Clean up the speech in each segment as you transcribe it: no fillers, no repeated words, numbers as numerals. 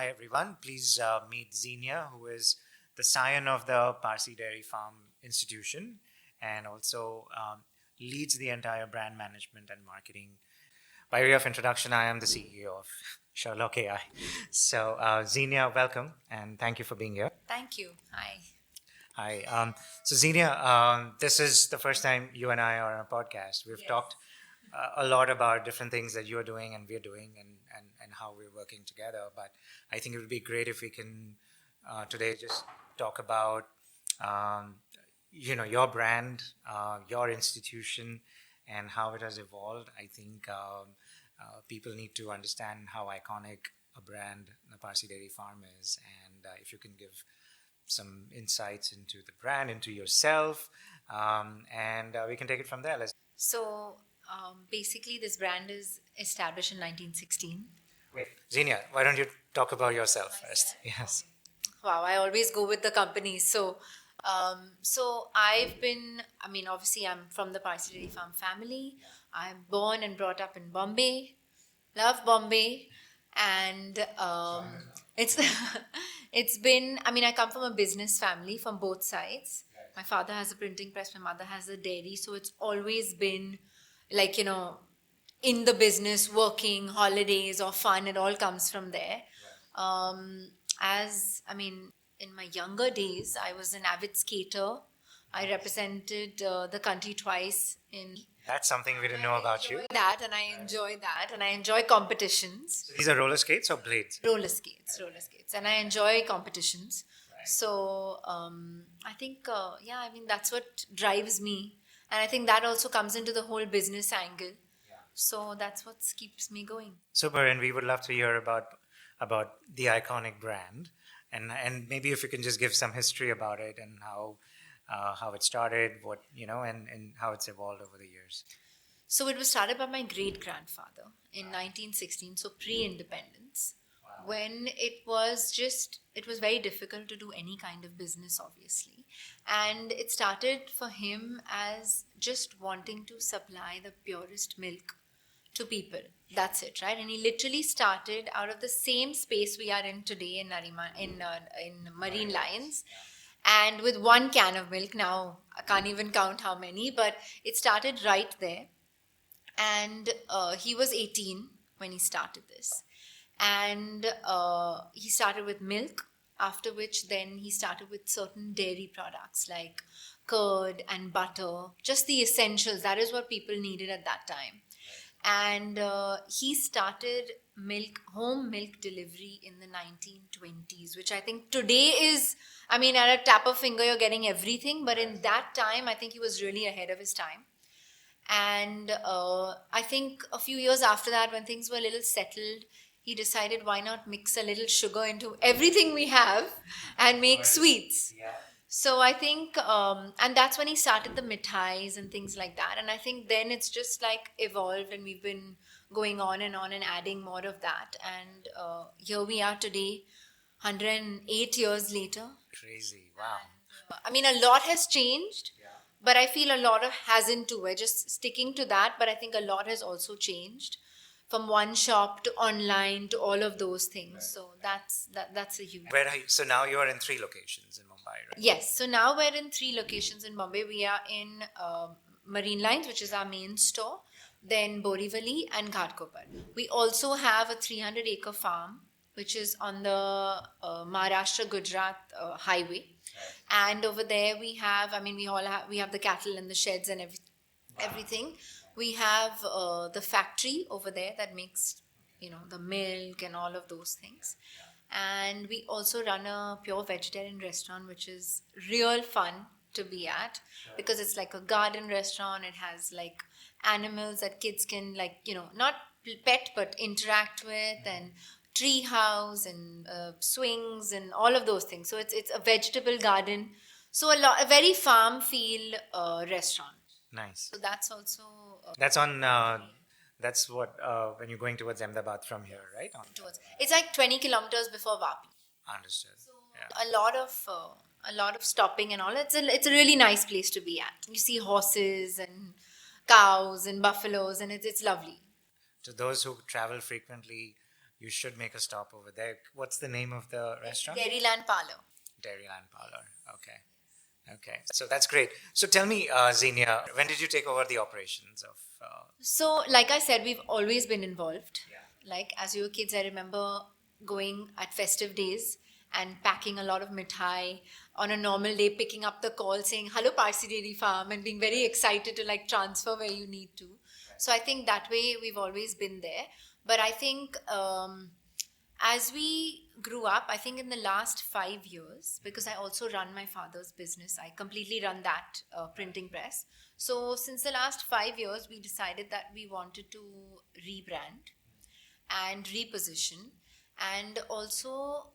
Hi everyone. Please meet Zeenia, who is the scion of the Parsi Dairy Farm Institution and also leads the entire brand management and marketing. By way of introduction, I am the CEO of Sherlock AI. So, Zeenia, welcome and thank you for being here. Thank you. Hi. Hi. So, Zeenia, this is the first time you and I are on a podcast. We've Yes. talked a lot about different things that you're doing and we're doing and how we're working together. But I think it would be great if we can today just talk about, your brand, your institution, and how it has evolved. I think people need to understand how iconic a brand the Parsi Dairy Farm is, and if you can give some insights into the brand, into yourself, and we can take it from there. So basically, this brand is established in 1916. Wait, Zeenia, why don't you talk about yourself first? Yes. Wow, I always go with the company. So I've been, obviously, I'm from the Parsi Dairy Farm family. I'm born and brought up in Bombay. Love Bombay. And it's it's been, I come from a business family from both sides. My father has a printing press, my mother has a dairy. So it's always been like, in the business, working, holidays or fun, it all comes from there. In my younger days, I was an avid skater. I represented the country twice in That's something we didn't know about you. that, and I enjoy that, and I enjoy competitions. So these are roller skates or blades? Roller skates, and I enjoy competitions. So I think, that's what drives me, and I think that also comes into the whole business angle. So that's what keeps me going. Super, and we would love to hear about the iconic brand, and maybe if you can just give some history about it and how it started, what and how it's evolved over the years. So it was started by my great grandfather in 1916, so pre-independence, when it was very difficult to do any kind of business, obviously. And it started for him as just wanting to supply the purest milk to people. That's it, right? And he literally started out of the same space we are in today in Marine Lines, and with one can of milk. Now I can't even count how many, but it started right there. And he was 18 when he started this, and he started with milk, after which then he started with certain dairy products like curd and butter, just the essentials. That is what people needed at that time. And he started home milk delivery in the 1920s, which I think today is, at a tap of finger you're getting everything, but in that time I think he was really ahead of his time. And I think a few years after that, when things were a little settled, he decided, why not mix a little sugar into everything we have and make sweets. Yeah. So I think, and that's when he started the mithais and things like that. And I think then it's just like evolved, and we've been going on and adding more of that. And here we are today, 108 years later. Crazy. Wow. A lot has changed, but I feel a lot hasn't too. We're just sticking to that, but I think a lot has also changed, from one shop to online to all of those things. Right. So that's a huge. Where are you? So now you are in 3 locations in Mumbai, right? Yes. So now we're in 3 locations in Bombay. We are in Marine Lines, which is our main store, then Borivali and Ghatkopar. We also have a 300-acre farm, which is on the Maharashtra-Gujarat highway. Right. And over there we have, we have the cattle and the sheds and everything. We have the factory over there that makes, the milk and all of those things. And we also run a pure vegetarian restaurant, which is real fun to be at, because it's like a garden restaurant. It has like animals that kids can not pet but interact with, and tree house and swings and all of those things. So it's a vegetable garden. So a very farm feel restaurant. Nice. So that's also That's on. That's what when you're going towards Ahmedabad from here, right? it's like 20 kilometers before Vapi. Understood. So a lot of stopping and all. It's a really nice place to be at. You see horses and cows and buffaloes, and it's lovely. To those who travel frequently, You should make a stop over there. What's the name of the restaurant? Dairyland Parlor. Dairyland Parlor. Okay. Okay. So that's great. So tell me, Zeenia, when did you take over the operations of? So, like I said, we've always been involved. Yeah. Like, as we were kids, I remember going at festive days and packing a lot of mithai on a normal day, picking up the call saying, "Hello, Parsi Dairy Farm," and being very excited to like transfer where you need to. So, I think that way we've always been there. But I think as we grew up, I think in the last 5 years, because I also run my father's business, I completely run that printing press. So, since the last 5 years, we decided that we wanted to rebrand and reposition, and also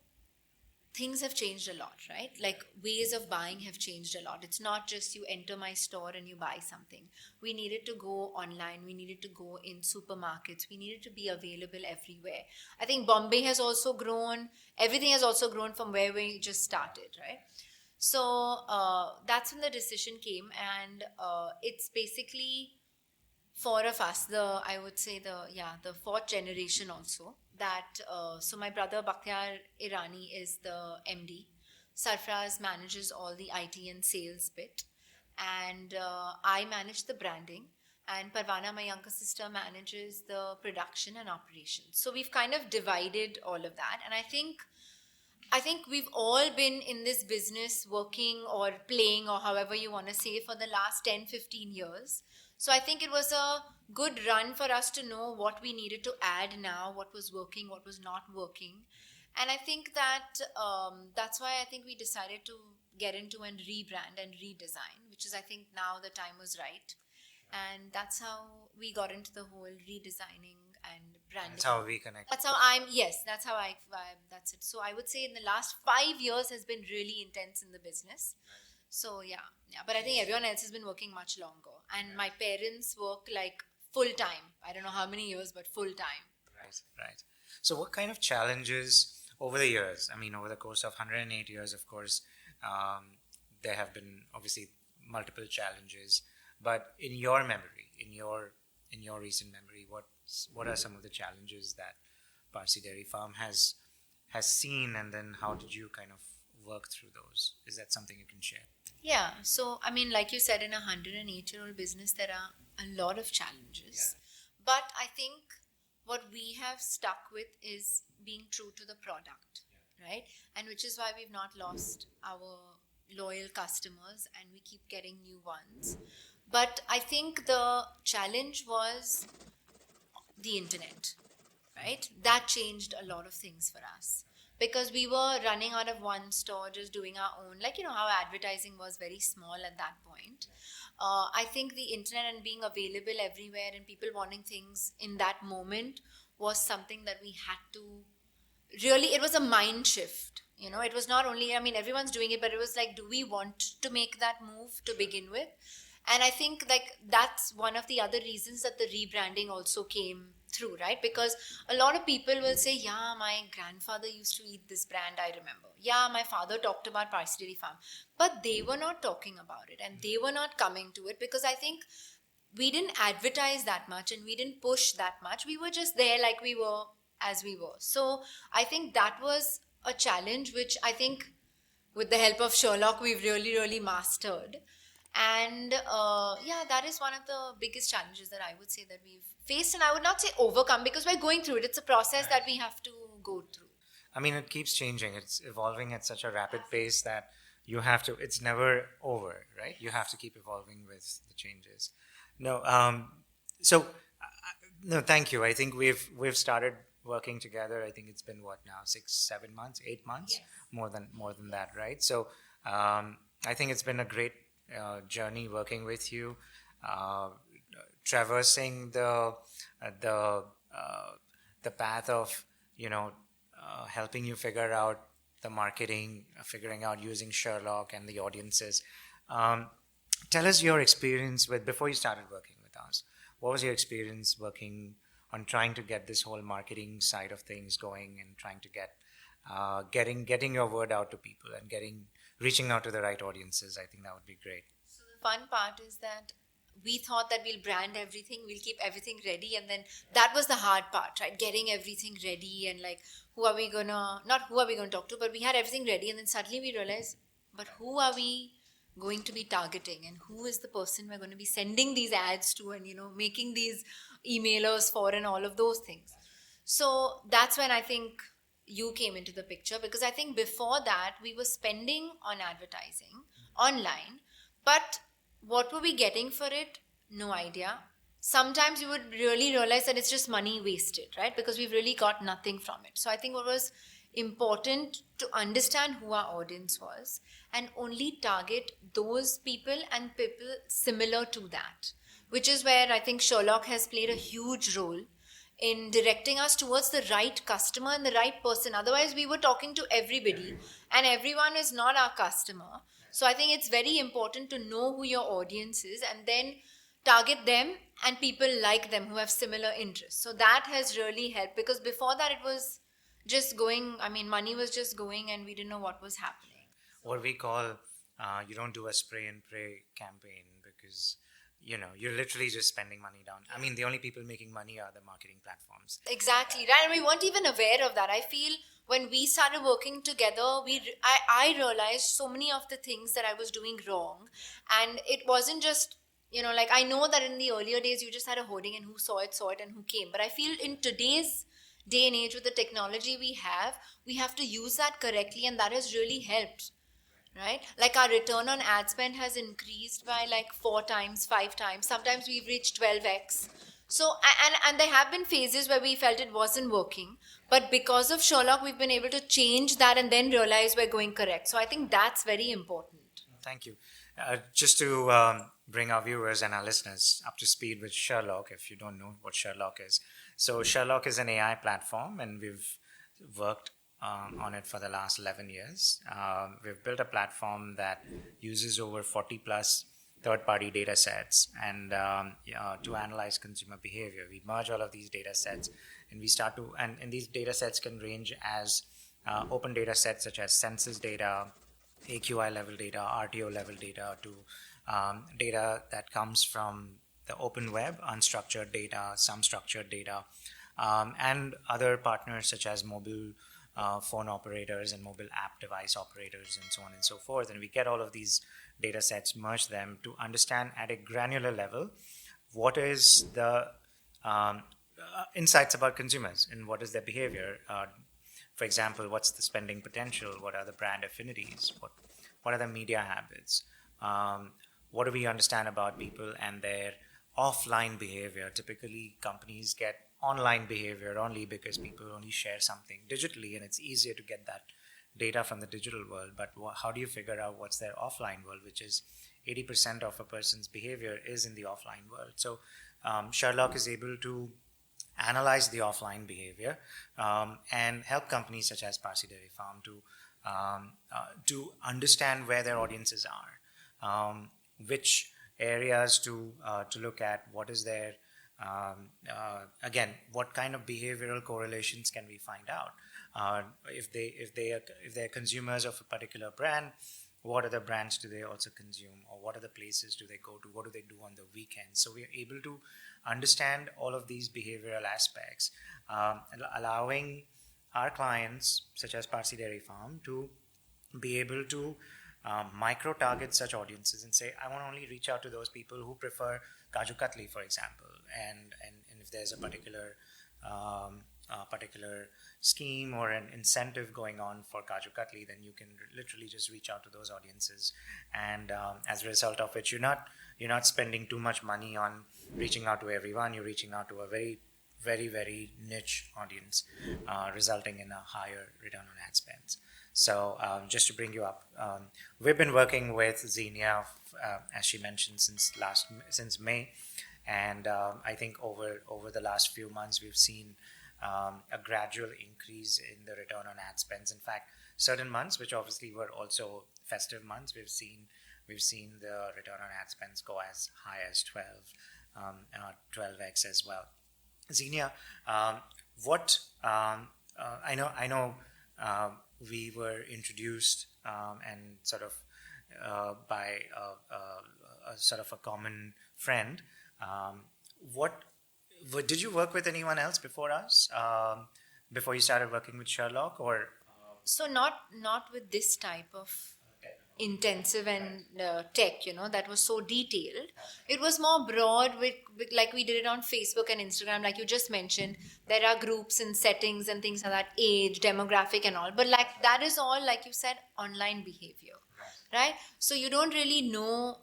things have changed a lot, right? Like ways of buying have changed a lot. It's not just you enter my store and you buy something. We needed to go online, we needed to go in supermarkets, we needed to be available everywhere. I think Bombay has also grown, everything has also grown from where we just started, right? So that's when the decision came, and it's basically four of us, I would say the fourth generation also. That so my brother Bakhtiar Irani is the MD. Sarfraz manages all the IT and sales bit, and I manage the branding. And Parvana, my younger sister, manages the production and operations. So we've kind of divided all of that, and I think we've all been in this business working or playing or however you want to say for the last 10, 15 years. So I think it was a good run for us to know what we needed to add now, what was working, what was not working. And I think that that's why I think we decided to get into and rebrand and redesign, which is I think now the time was right. And that's how we got into the whole redesigning and branding. That's how we connect. That's how that's how that's it. So I would say in the last 5 years has been really intense in the business. So yeah. But I think everyone else has been working much longer. And my parents work like full time. I don't know how many years, but full time. Right, right. So what kind of challenges over the years? I mean, over the course of 108 years, of course, there have been obviously multiple challenges. But in your memory, in your recent memory, what are some of the challenges that Parsi Dairy Farm has seen, and then how did you kind of work through those? Is that something you can share? Yeah. So, I mean, like you said, in a 108-year-old business, there are a lot of challenges. But I think what we have stuck with is being true to the product, right? And which is why we've not lost our loyal customers and we keep getting new ones. But I think the challenge was the internet, right? That changed a lot of things for us because we were running out of one store, just doing our own, like, you know, how advertising was very small at that point. I think the internet and being available everywhere and people wanting things in that moment was something that we had to really, it was a mind shift. You know, it was not only, I mean, everyone's doing it, but it was like, do we want to make that move to begin with? And I think like that's one of the other reasons that the rebranding also came through, right? Because a lot of people will say, yeah, my grandfather used to eat this brand, I remember. Yeah, my father talked about Parsi Dairy Farm. But they were not talking about it and they were not coming to it because I think we didn't advertise that much and we didn't push that much. We were just there like we were as we were. So I think that was a challenge which I think with the help of Sherlock, we've really, really mastered. And yeah, that is one of the biggest challenges that I would say that we've faced. And I would not say overcome because we're going through it. It's a process that we have to go through. I mean, it keeps changing. It's evolving at such a rapid pace that you have to, it's never over, right? You have to keep evolving with the changes. No, no, thank you. I think we've started working together. I think it's been what now, 6, 7 months, 8 months, Yes. more than that, right? So I think it's been a great journey working with you, traversing the path of helping you figure out the marketing, figuring out using Sherlock and the audiences. Tell us your experience with before you started working with us. What was your experience working on trying to get this whole marketing side of things going and trying to getting your word out to people and reaching out to the right audiences? I think that would be great. So the fun part is that we thought that we'll brand everything, we'll keep everything ready, and then that was the hard part, right? Getting everything ready and like, not who are we gonna talk to, but we had everything ready, and then suddenly we realized, but who are we going to be targeting, and who is the person we're going to be sending these ads to, and making these emailers for, and all of those things. So that's when I think you came into the picture, because I think before that we were spending on advertising online, but what were we getting for it? No idea. Sometimes you would really realize that it's just money wasted, right? Because we've really got nothing from it. So I think what was important to understand who our audience was and only target those people and people similar to that, which is where I think Sherlock has played a huge role in directing us towards the right customer and the right person. Otherwise, we were talking to everybody, and everyone is not our customer. So I think it's very important to know who your audience is and then target them and people like them who have similar interests. So that has really helped, because before that it was just going, I mean, money was just going and we didn't know what was happening. What we call, you don't do a spray and pray campaign, because you're literally just spending money down. I mean, the only people making money are the marketing platforms. Exactly, right? And we weren't even aware of that. I feel when we started working together, I realized so many of the things that I was doing wrong. And it wasn't just, like, I know that in the earlier days, you just had a hoarding and who saw it, and who came. But I feel in today's day and age with the technology we have to use that correctly. And that has really helped, right? Like our return on ad spend has increased by like 4 times, 5 times. Sometimes we've reached 12x. So and there have been phases where we felt it wasn't working, but because of Sherlock we've been able to change that and then realize we're going correct. So I think that's very important. Thank you. Just to bring our viewers and our listeners up to speed with Sherlock, if you don't know what Sherlock is. So Sherlock is an AI platform, and we've worked on it for the last 11 years. We've built a platform that uses over 40 plus third-party data sets and to analyze consumer behavior. We merge all of these data sets, and and these data sets can range as open data sets such as census data, AQI level data, RTO level data, to data that comes from the open web, unstructured data, some structured data, and other partners such as mobile phone operators and mobile app device operators, and so on and so forth. And we get all of these data sets, merge them to understand at a granular level what is the insights about consumers and what is their behavior. For example, what's the spending potential? What are the brand affinities? What are the media habits? What do we understand about people and their offline behavior? Typically, companies get online behavior only because people only share something digitally, and it's easier to get that data from the digital world. But how do you figure out what's their offline world, which is 80% of a person's behavior is in the offline world? So Sherlock is able to analyze the offline behavior and help companies such as Parsi Dairy Farm to understand where their audiences are, which areas to look at, what is their again, what kind of behavioral correlations can we find out? If they're consumers of a particular brand, what other brands do they also consume, or what other places do they go to? What do they do on the weekends? So we are able to understand all of these behavioral aspects, allowing our clients, such as Parsi Dairy Farm, to be able to micro-target such audiences and say, I want to only reach out to those people who prefer Kaju Katli, for example, and if there's a particular scheme or an incentive going on for Kaju Katli, then you can literally just reach out to those audiences, and as a result of which, you're not spending too much money on reaching out to everyone. You're reaching out to a very, very, very niche audience, resulting in a higher return on ad spends. So just to bring you up, we've been working with Zeenia, as she mentioned, since May, and I think over the last few months we've seen a gradual increase in the return on ad spends. In fact, certain months, which obviously were also festive months, we've seen the return on ad spends go as high as 12x as well. Zeenia, I know we were introduced and sort of by a sort of a common friend. What did you work with anyone else before us? Before you started working with Sherlock, or So not with this type of intensive and tech, that was so detailed. It was more broad with like we did it on Facebook and Instagram, like you just mentioned. There are groups and settings and things like that, age, demographic, and all. But like that is all, like you said, online behavior, right? So you don't really know,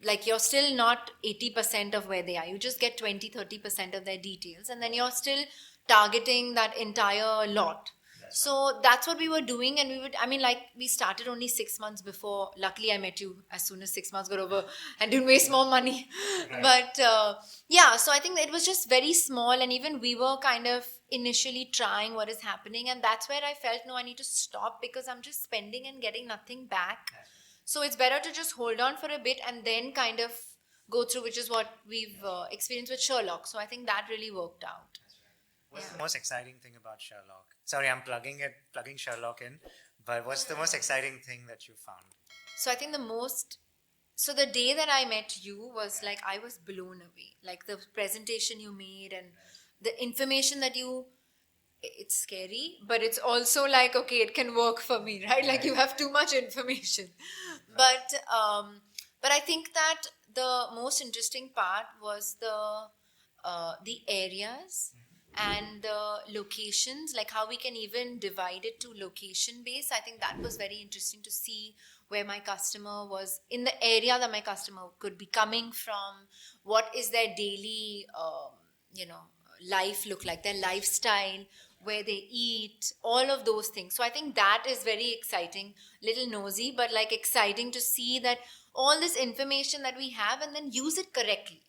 like you're still not 80% of where they are. You just get 20-30% of their details, and then you're still targeting that entire lot. So that's what we were doing, and like we started only 6 months before. Luckily, I met you as soon as 6 months got over and didn't waste more money. But yeah, so I think it was just very small, and even we were kind of initially trying what is happening, and that's where I felt, no, I need to stop because I'm just spending and getting nothing back. So it's better to just hold on for a bit and then kind of go through, which is what we've experienced with Sherlock. So I think that really worked out. what's the most exciting thing about Sherlock? Sorry, I'm plugging Sherlock in, but what's the most exciting thing that you found? So I think so the day that I met you was like, I was blown away. Like the presentation you made and the information that it's scary, but it's also like, okay, it can work for me, right? Like you have too much information. But I think that the most interesting part was the areas and the locations, like how we can even divide it to location based. I think that was very interesting to see where my customer was in the area that my customer could be coming from, what is their daily life look like, their lifestyle, where they eat, all of those things. So I think that is very exciting, little nosy, but like exciting to see that all this information that we have and then use it correctly.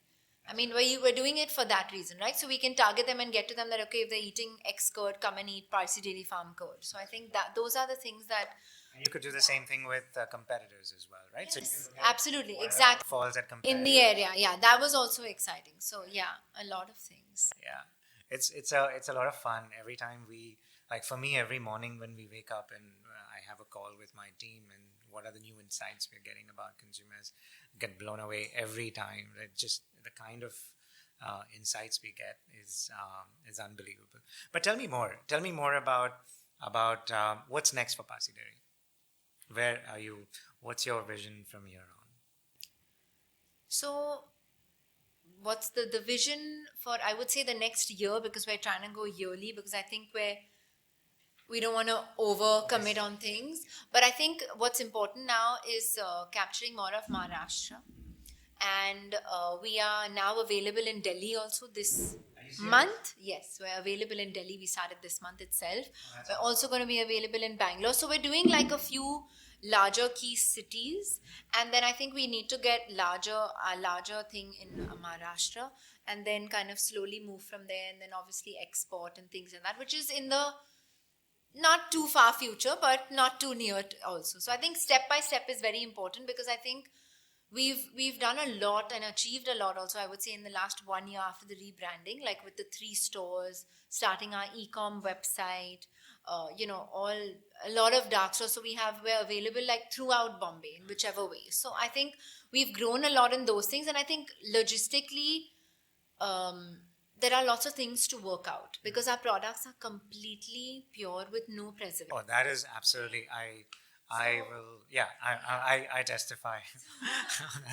I mean, we're doing it for that reason, right? So we can target them and get to them that, okay, if they're eating X curd, come and eat Parsi Dairy Farm curd. So I think that those are the things that... And you could do the same thing with competitors as well, right? Yes, So absolutely, exactly. falls at competitors. In the area, yeah, that was also exciting. So yeah, a lot of things. Yeah, it's a lot of fun every time we, like, for me, every morning when we wake up and I have a call with my team and what are the new insights we're getting about consumers, get blown away every time. Right? Just the kind of insights we get is unbelievable. But tell me more. Tell me more about what's next for Parsi Dairy. Where are you? What's your vision from here on? So what's the vision for, I would say, the next year, because we're trying to go yearly, because I think we don't want to over commit on things. But I think what's important now is capturing more of Maharashtra. And we are now available in Delhi also this month. Yes, we're available in Delhi. We started this month itself. We're also going to be available in Bangalore. So we're doing like a few larger key cities, and then I think we need to get a larger thing in Maharashtra, and then kind of slowly move from there, and then obviously export and things like that, which is in the not too far future, but not too near also. So I think step by step is very important, because I think we've done a lot and achieved a lot also, I would say, in the last 1 year after the rebranding, like with the 3 stores, starting our e-com website, a lot of dark stores. So we're available like throughout Bombay in whichever way. So I think we've grown a lot in those things, and I think logistically there are lots of things to work out, because our products are completely pure with no preservative. Oh, that is absolutely. I will. Yeah, I testify.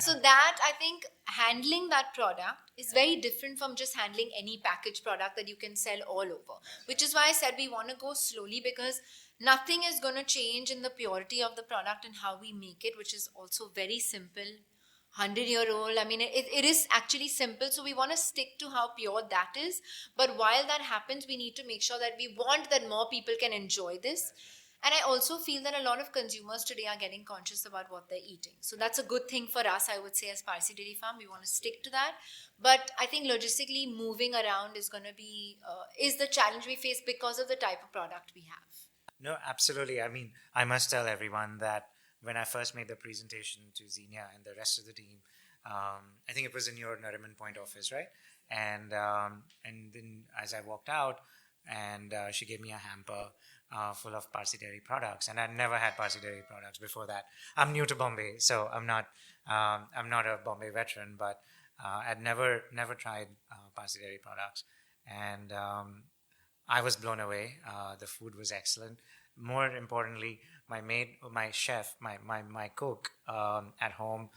So that, I think, handling that product is very different from just handling any packaged product that you can sell all over, which is why I said we want to go slowly, because nothing is going to change in the purity of the product and how we make it, which is also very simple. 100-year-old, I mean, it is actually simple. So we want to stick to how pure that is. But while that happens, we need to make sure that we want that more people can enjoy this. And I also feel that a lot of consumers today are getting conscious about what they're eating. So that's a good thing for us, I would say, as Parsi Dairy Farm. We want to stick to that. But I think logistically moving around is going to be, is the challenge we face because of the type of product we have. No, absolutely. I mean, I must tell everyone that when I first made the presentation to Zeenia and the rest of the team, I think it was in your Nariman Point office, right? And then as I walked out, and she gave me a hamper, full of Parsi dairy products, and I'd never had Parsi dairy products before that. I'm new to Bombay, so I'm not a Bombay veteran, but I'd never tried Parsi dairy products, and I was blown away. The food was excellent. More importantly, my maid, my chef, my cook at home,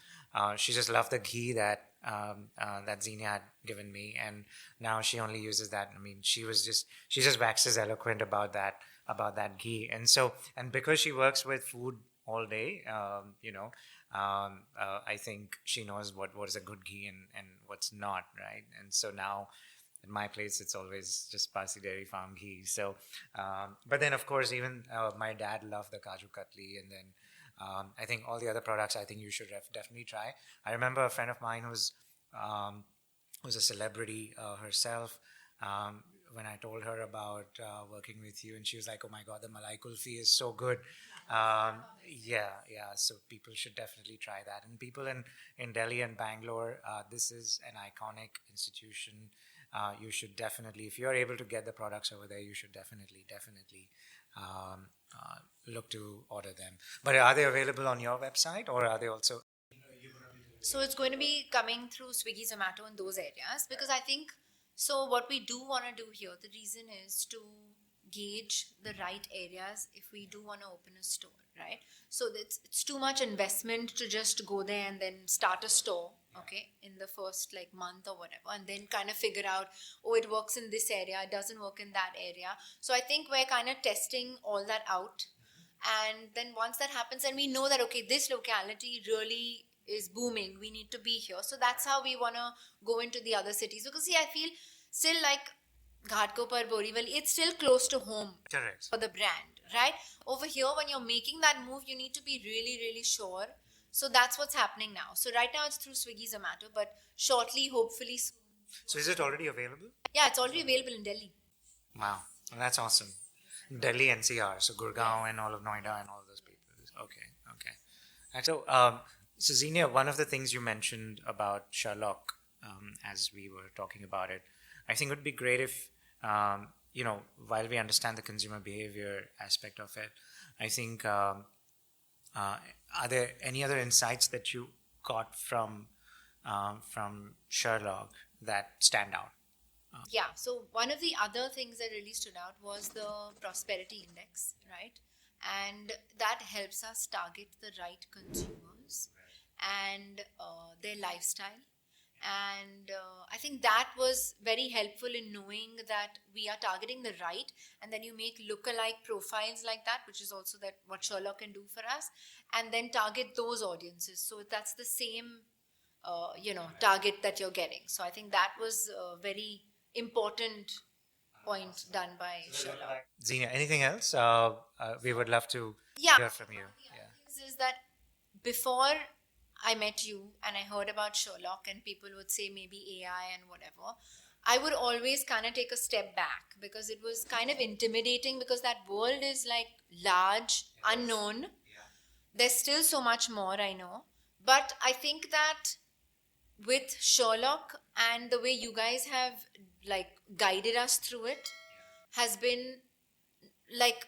she just loved the ghee that Zeenia had given me, and now she only uses that. I mean, she just waxes eloquent about that ghee, and because she works with food all day, I think she knows what is a good ghee and what's not, right? And so now at my place, it's always just Parsi Dairy Farm ghee. So, but then of course, even my dad loved the Kaju Katli, and then I think all the other products I think you should definitely try. I remember a friend of mine who's a celebrity herself. When I told her about working with you, and she was like, "Oh my God, the Malai Kulfi is so good." Yeah. So people should definitely try that. And people in Delhi and Bangalore, this is an iconic institution. You should definitely, if you're able to get the products over there, you should definitely um, look to order them. But are they available on your website, or are they also? So it's going to be coming through Swiggy, Zomato, and those areas, because I think so. What we do want to do here, the reason is to gauge the right areas if we do want to open a store, right? So it's too much investment to just go there and then start a store, okay, in the first like month or whatever, and then kind of figure out, oh, it works in this area, it doesn't work in that area. So I think we're kind of testing all that out, and then once that happens and we know that okay, this locality really is booming, we need to be here. So that's how we want to go into the other cities, because see, I feel still like Ghatkopar, Borivali, it's still close to home Correct. for the brand, right? Over here, when you're making that move, you need to be really, really sure. So that's what's happening now. So right now it's through Swiggy, Zomato, but shortly, hopefully, soon. So is it already available? Yeah, it's already available in Delhi. Wow, well, that's awesome. Delhi NCR, so Gurgaon and all of Noida and all of those people. Okay. So Zeenia, one of the things you mentioned about Sherlock, as we were talking about it, I think it would be great if, while we understand the consumer behavior aspect of it, I think, are there any other insights that you got from Sherlock that stand out? Yeah, so one of the other things that really stood out was the prosperity index, right? And that helps us target the right consumers and their lifestyle. And I think that was very helpful in knowing that we are targeting the right, and then you make lookalike profiles like that, which is also that what Sherlock can do for us, and then target those audiences. So that's the same target that you're getting. So I think that was a very important point done by Sherlock. Zeenia, anything else? We would love to Yeah. hear from you. Yeah. Is that before I met you and I heard about Sherlock, and people would say maybe AI and whatever, I would always kind of take a step back because it was kind of intimidating, because that world is like large, unknown. There's still so much more, I know. But I think that with Sherlock and the way you guys have like guided us through it has been like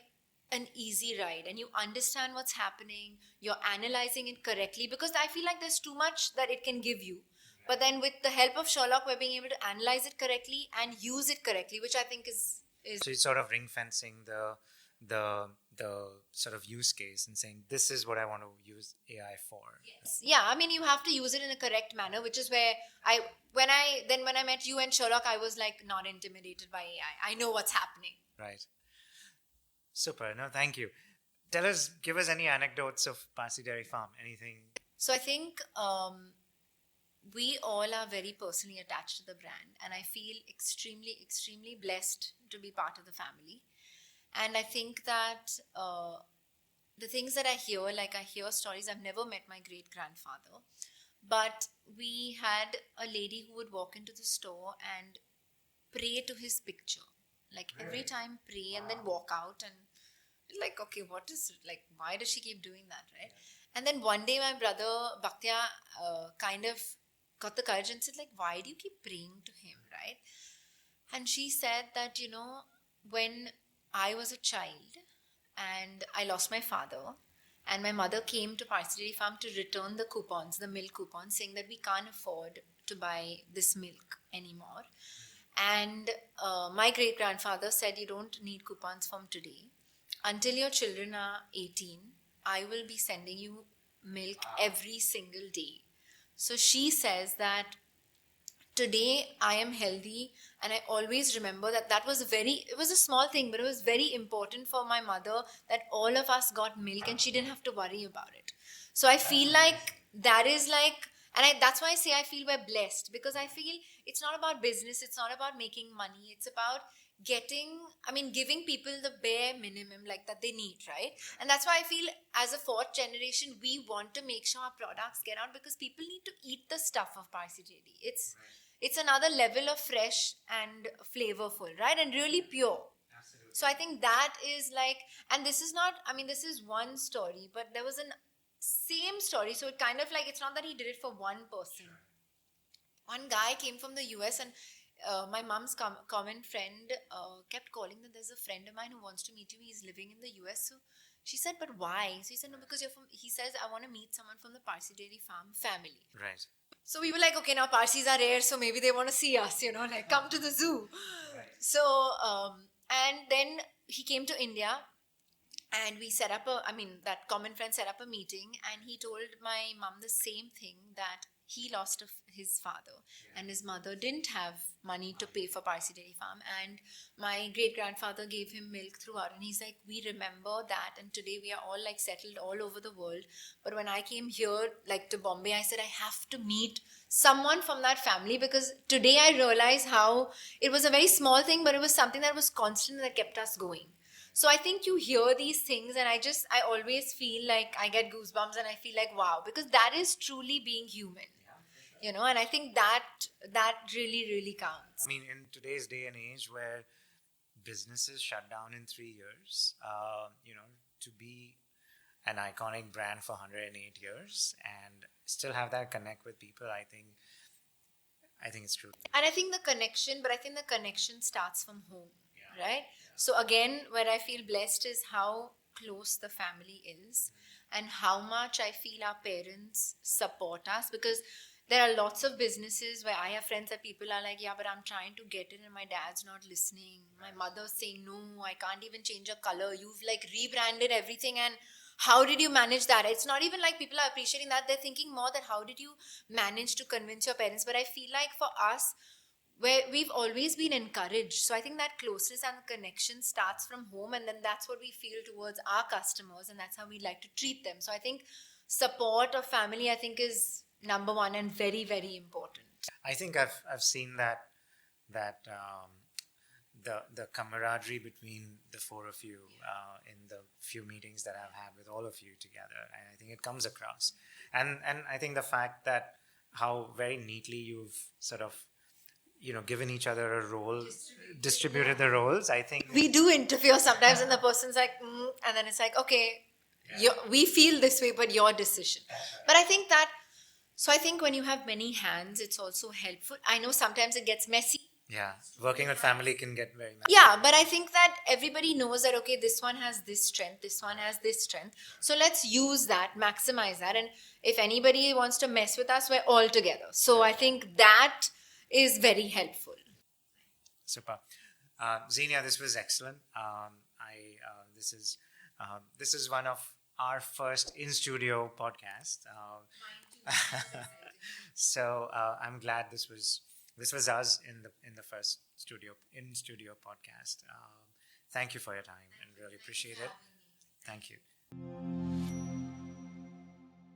an easy ride, and you understand what's happening, you're analyzing it correctly, because I feel like there's too much that it can give you. But then with the help of Sherlock, we're being able to analyze it correctly and use it correctly, which I think is So it's sort of ring fencing the sort of use case and saying this is what I want to use AI for. yes. Yeah, I mean, you have to use it in a correct manner, which is where when I met you and Sherlock, I was like not intimidated by AI. I know what's happening. Right. Super. No, thank you. Give us any anecdotes of Parsi Dairy Farm. Anything? So I think we all are very personally attached to the brand, and I feel extremely, extremely blessed to be part of the family. And I think that the things that I hear, like I hear stories, I've never met my great grandfather, but we had a lady who would walk into the store and pray to his picture. Like every time pray and then walk out, and like, okay, what is, like, why does she keep doing that, right? And then one day my brother Bhatia kind of got the courage and said, like, why do you keep praying to him, right? And she said that, when I was a child, and I lost my father. And my mother came to Parsi Dairy Farm to return the coupons, the milk coupons, saying that we can't afford to buy this milk anymore. And my great grandfather said, you don't need coupons from today. Until your children are 18, I will be sending you milk every single day. So she says that today I am healthy, and I always remember that it was a small thing, but it was very important for my mother that all of us got milk and she didn't have to worry about it. So I feel like that is like, that's why I say I feel we're blessed, because I feel it's not about business, it's not about making money, it's about giving people the bare minimum like that they need, right? And that's why I feel as a fourth generation, we want to make sure our products get out, because people need to eat the stuff of Parsi JD. It's another level of fresh and flavorful, right? And really pure. Absolutely. So I think that is like, and this is not, this is one story, but there was an same story. So it kind of like, it's not that he did it for one person. Sure. One guy came from the US, and my mom's common friend kept calling that there's a friend of mine who wants to meet you. He's living in the US. So she said, but why? So he said, no, because he says, I want to meet someone from the Parsi Dairy Farm family. Right. So we were like, okay, now Parsis are rare, so maybe they want to see us, like come to the zoo. Right. So, and then he came to India, and we set up that common friend set up a meeting, and he told my mom the same thing, that he lost his father, and his mother didn't have money to pay for Parsi Dairy Farm, and my great grandfather gave him milk throughout, and he's like, we remember that, and today we are all like settled all over the world. But when I came here, like to Bombay, I said I have to meet someone from that family, because today I realize how it was a very small thing, but it was something that was constant that kept us going. So I think you hear these things, and I always feel like I get goosebumps, and I feel like, wow, because that is truly being human. And I think that really, really counts. In today's day and age where businesses shut down in 3 years, to be an iconic brand for 108 years and still have that connect with people, I think it's true. And I think the connection starts from home, right? So again, where I feel blessed is how close the family is, and how much I feel our parents support us, because there are lots of businesses where I have friends that people are like, yeah, but I'm trying to get in and my dad's not listening. My mother's saying, no, I can't even change a color. You've like rebranded everything, and how did you manage that? It's not even like people are appreciating that. They're thinking more that how did you manage to convince your parents? But I feel like for us, where we've always been encouraged. So I think that closeness and connection starts from home, and then that's what we feel towards our customers, and that's how we like to treat them. So I think support of family, I think, is number one and very, very important. I think I've seen that the camaraderie between the four of you in the few meetings that I've had with all of you together, and I think it comes across. And I think the fact that how very neatly you've sort of given each other a role, distributed the roles. I think we do interfere sometimes, and the person's like, and then it's like, okay, we feel this way, but your decision. But I think that, so I think when you have many hands, it's also helpful. I know sometimes it gets messy. Yeah, working with family can get very messy. Yeah, but I think that everybody knows that, okay, this one has this strength, this one has this strength. So let's use that, maximize that. And if anybody wants to mess with us, we're all together. So I think that is very helpful. Super. Zeenia, this was excellent. This is one of our first in-studio podcast. So I'm glad this was us in the first in-studio podcast. Thank you for your time, and really appreciate it. Thank you.